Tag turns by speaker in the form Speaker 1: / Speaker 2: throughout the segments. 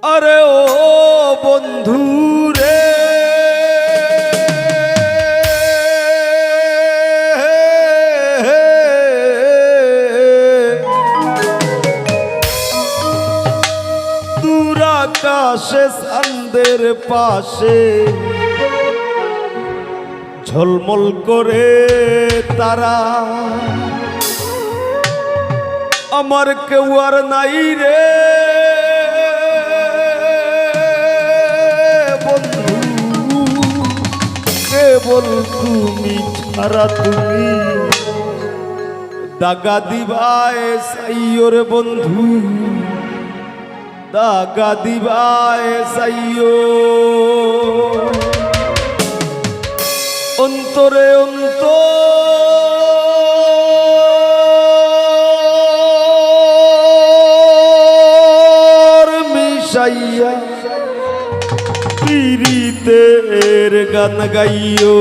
Speaker 1: আরে ও বন্ধু রে, দূর আকাশে চাঁদের পাশে ঝলমল করে তারা, আমার কেউ আর নাই রে বন্ধু, কেবল তুমি ছাড়া। তুমি দাগা দিবায় সাইও রে বন্ধু, দাগা দিবায় সাইও। অন্তরে অন্তর মিশাইয়া পীড়িতের গান গাইও।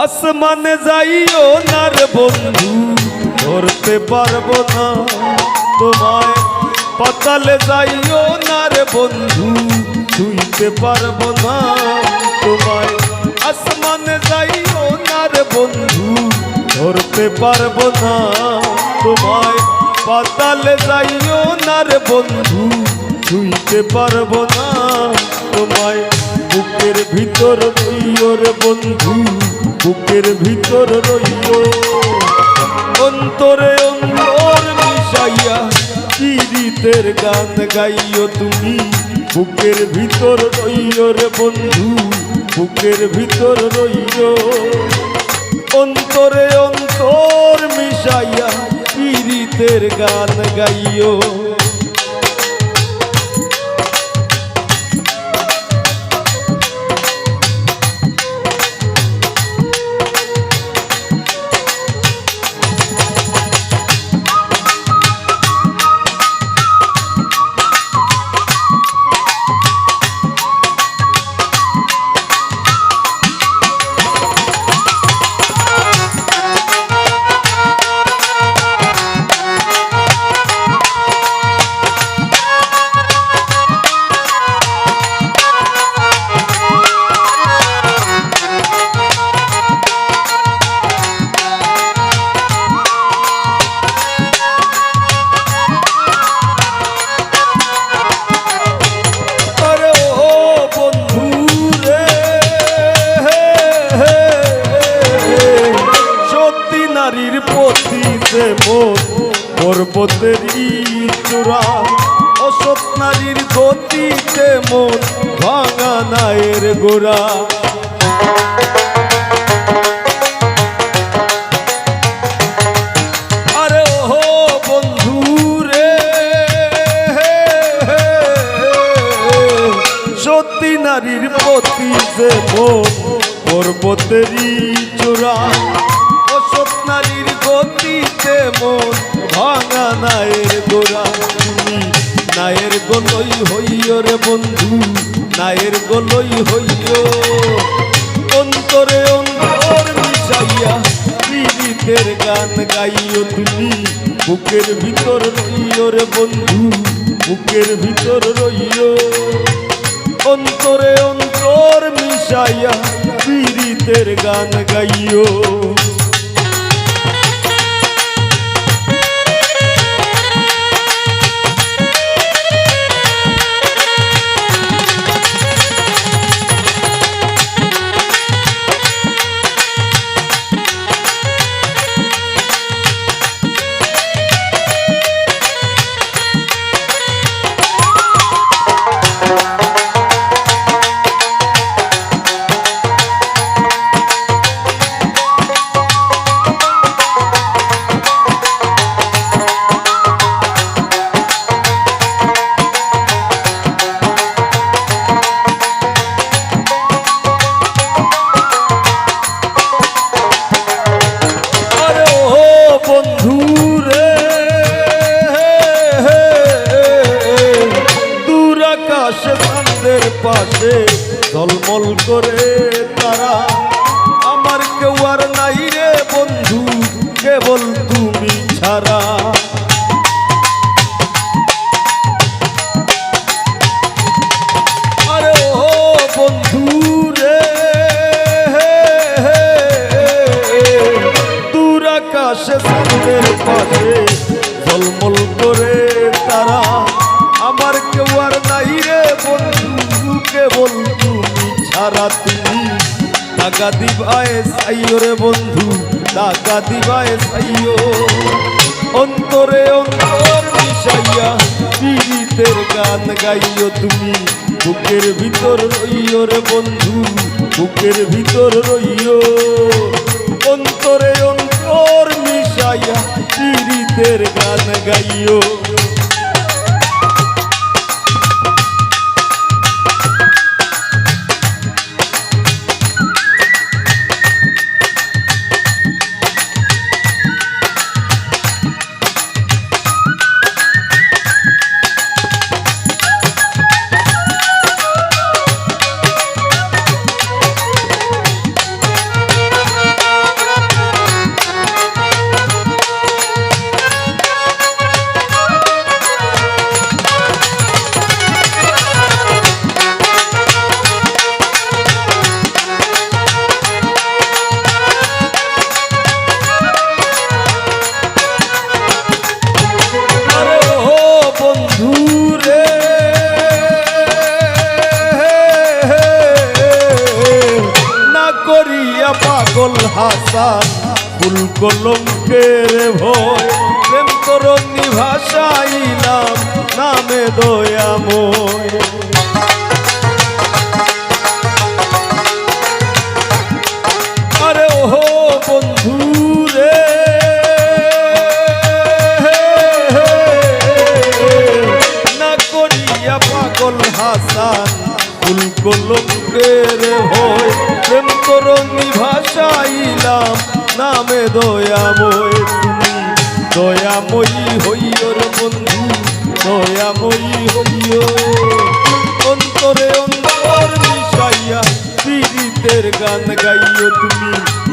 Speaker 1: আসমানে যাইও না রে বন্ধু, ধরতে পারবো না তোমায়। পাতালে যাইও না রে বন্ধু, ছুঁইতে পারবো না তোমায়। আসমানে যাইও না রে বন্ধু, ধরতে পারবো না তোমায়। পাতালে যাইও না রে বন্ধু, ছুঁইতে পারবো না তোমায়। বুকের ভিতর রইও রে বন্ধু, বুকের ভিতর রইও। অন্তরে অন্তর মিশাইয়া পীড়িতের গান গাইও তুমি। বুকের ভিতর রইও রে বন্ধু, বুকের ভিতর রইও। অন্তরে অন্তর মিশাইয়া পীড়িতের গান গাইও। নারীর পতিতে পর্বতের চূড়া, অসৎ নারীর গতিতে মন ভাঙা নায়ের গোড়া। আরে ও বন্ধু রে, সত্যি নারীর পতিতে পর্বতের চূড়া, নারীর গতিতে মন ভাঙা নায়ের গোড়া। তুমি নায়ের গোলই হইও রে বন্ধু, নায়ের গোলই হইও। অন্তরে অন্তর মিশাইয়া পীড়িতের গান গাইও তুমি। বুকের ভিতর রইও রে বন্ধু, বুকের ভিতর রইও। অন্তরে অন্তর মিশাইয়া পীড়িতের গান গাইও। পাশে ঝলমল করে তারা, আমার কেউ আর নাই রে বন্ধু, কেবল তুমি ছাড়া। ছাড়া। আরে ও বন্ধু রে, দূর আকাশে চাঁদের পাশে ঝলমল করে তারা, আমার কেউ আর নাই রে বন্ধু, কেবল তুমি ছাড়া। তুমি টাকা দিবায় চাইও রে বন্ধু, টাকা দিবায় চাইও, অন্তরে অন্তর মিশাইয়া পীড়িতের গান গাইও। তুমি বুকের ভিতর রইও রে বন্ধু, বুকের ভিতর রইও, অন্তরে অন্তর মিশাইয়া পীড়িতের গান গাইও। পাগল হাসান ফুল কলঙ্কের ভয়, প্রেম তরঙ্গি ভাষাইলাম নামে দয়াময়। আরে ও বন্ধু রে, না করিয়া পাগল হাসান ফুল কলঙ্কের ভয়, প্রেম তরঙ্গি ভাষাইলাম নামে দয়াময়। তুমি দয়াময়ী হইও রে বন্ধু, দয়াময়ী হইও, অন্তরে অন্তর মিশাইয়া পীড়িতের গান গাইও। তুমি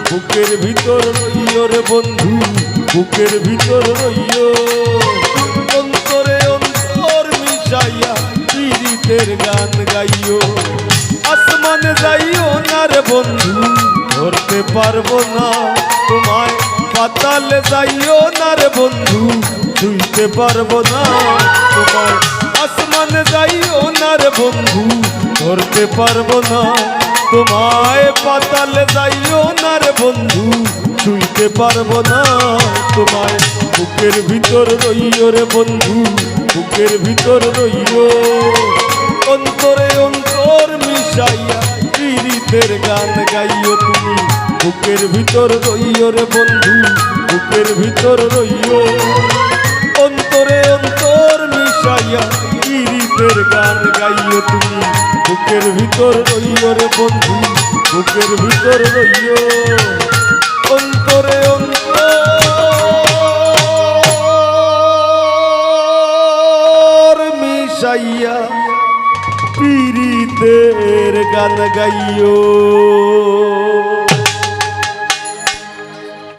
Speaker 1: বুকের ভিতর রইও রে বন্ধু, বুকের ভিতর রইও, অন্তরে অন্তর মিশাইয়া পীড়িতের গান গাইও। আসমানে যাইও না রে বন্ধু, ধরতে পারবো না তোমায়, পাতালে যাইও না রে বন্ধু, ছুঁইতে পারবো না তোমায়। আসমানে যাইও না রে বন্ধু, ধরতে পারবো না তোমায়, পাতালে যাইও না রে বন্ধু, ছুঁইতে পারবো না তোমায়। বুকের ভিতর রইও রে বন্ধু, বুকের ভিতর রইও, অন্তরে অন্তর মিশাইয়া পীড়িতের গান গাইও। তুমি বুকের ভিতর রইও রে বন্ধু, বুকের ভিতর রইও, অন্তরে অন্তর মিশাইয়া পীড়িতের গান গাইও। তুমি বুকের ভিতর রইও রে বন্ধু, বুকের ভিতর রইও, অন্তরে অন্তর মিশাইয়া পীড়িতের গান গাইও।